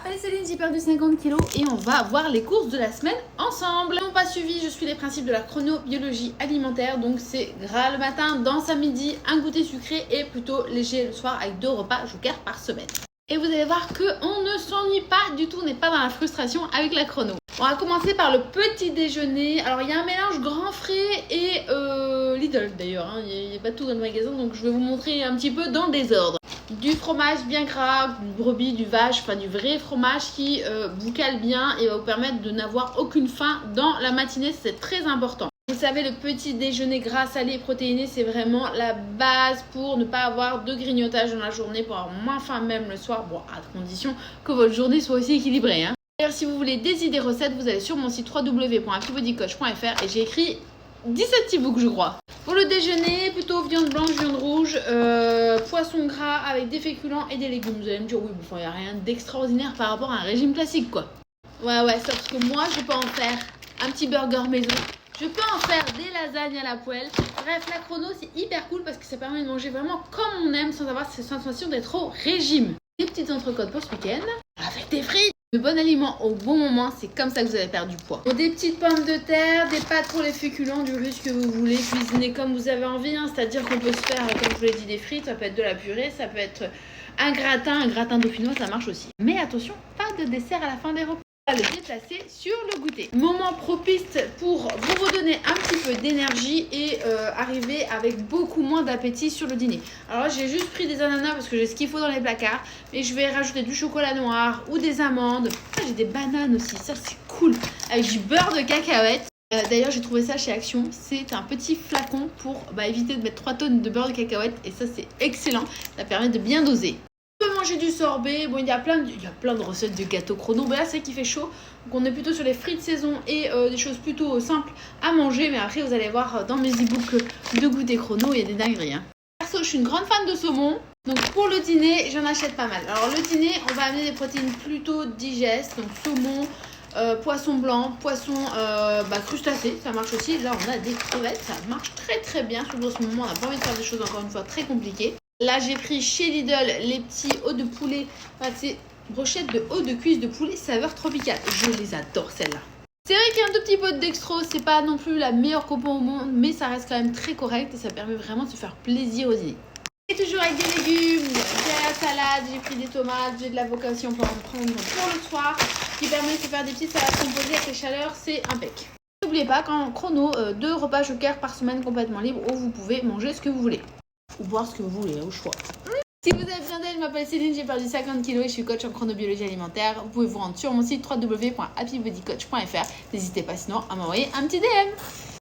Salut Céline, j'ai perdu 50 kilos et on va voir les courses de la semaine ensemble. Si vous n'avez pas suivi, je suis les principes de la chronobiologie alimentaire, donc c'est gras le matin, dense à midi, un goûter sucré et plutôt léger le soir avec 2 repas joker par semaine. Et vous allez voir qu'on ne s'ennuie pas du tout, on n'est pas dans la frustration avec la chrono. On va commencer par le petit déjeuner. Alors il y a un mélange grand frais et Lidl d'ailleurs, hein. Il n'y a pas tout dans le magasin, donc je vais vous montrer un petit peu dans le désordre. Du fromage bien gras, du brebis, du vache, enfin du vrai fromage qui vous cale bien et va vous permettre de n'avoir aucune faim dans la matinée, c'est très important. Vous savez, le petit déjeuner gras, salé et protéiné, c'est vraiment la base pour ne pas avoir de grignotage dans la journée, pour avoir moins faim même le soir, bon, à condition que votre journée soit aussi équilibrée, hein. D'ailleurs, si vous voulez des idées recettes, vous allez sur mon site www.happybodycoach.fr et j'ai écrit 17 e-books, je crois. Pour le déjeuner, plutôt viande blanche, viande rouge, poisson gras avec des féculents et des légumes. Vous allez me dire, oui, il n'y a rien d'extraordinaire par rapport à un régime classique, quoi. Ouais, sauf que moi, je peux en faire un petit burger maison. Je peux en faire des lasagnes à la poêle. Bref, la chrono, c'est hyper cool parce que ça permet de manger vraiment comme on aime sans avoir cette sensation d'être au régime. Des petites entrecôtes pour ce week-end avec des frites. Le bon aliment au bon moment, c'est comme ça que vous allez perdre du poids. Des petites pommes de terre, des pâtes pour les féculents, du riz que vous voulez, cuisiner comme vous avez envie, hein. C'est-à-dire qu'on peut se faire, comme je vous l'ai dit, des frites, ça peut être de la purée, ça peut être un gratin dauphinois, ça marche aussi. Mais attention, pas de dessert à la fin des repas. On va le déplacer sur le goûter. Moment propice pour vous redonner un petit peu d'énergie et arriver avec beaucoup moins d'appétit sur le dîner. Alors j'ai juste pris des ananas parce que j'ai ce qu'il faut dans les placards, mais je vais rajouter du chocolat noir ou des amandes. J'ai des bananes aussi, ça c'est cool, avec du beurre de cacahuète. D'ailleurs j'ai trouvé ça chez Action, c'est un petit flacon pour éviter de mettre 3 tonnes de beurre de cacahuète et ça c'est excellent, ça permet de bien doser. On peut manger du sorbet, bon il y a plein de recettes de gâteaux chrono, mais là c'est qu'il fait chaud, donc on est plutôt sur les frites saison et des choses plutôt simples à manger, mais après vous allez voir dans mes e-books de goûter chrono, il y a des dingueries, hein. Perso, je suis une grande fan de saumon, donc pour le dîner j'en achète pas mal. Alors le dîner, on va amener des protéines plutôt digestes, donc saumon, poisson blanc, poisson crustacé, ça marche aussi. Là on a des crevettes, ça marche très très bien, surtout en ce moment on n'a pas envie de faire des choses encore une fois très compliquées. Là, j'ai pris chez Lidl les petits os de poulet, c'est brochettes de os de cuisse de poulet saveur tropicale. Je les adore, celles-là. C'est vrai qu'il y a un tout petit peu de dextrose, c'est pas non plus la meilleure compo au monde, mais ça reste quand même très correct et ça permet vraiment de se faire plaisir au dîner. Et toujours avec des légumes, j'ai la salade, j'ai pris des tomates, j'ai de l'avocat si on peut en prendre pour le soir, qui permet de se faire des petites salades composées avec les chaleurs, c'est impec. N'oubliez pas qu'en chrono, 2 repas joker par semaine complètement libre où vous pouvez manger ce que vous voulez. Ou boire ce que vous voulez, au choix. Si vous avez besoin d'aide, je m'appelle Céline, j'ai perdu 50 kg et je suis coach en chronobiologie alimentaire. Vous pouvez vous rendre sur mon site www.happybodycoach.fr. N'hésitez pas sinon à m'envoyer un petit DM.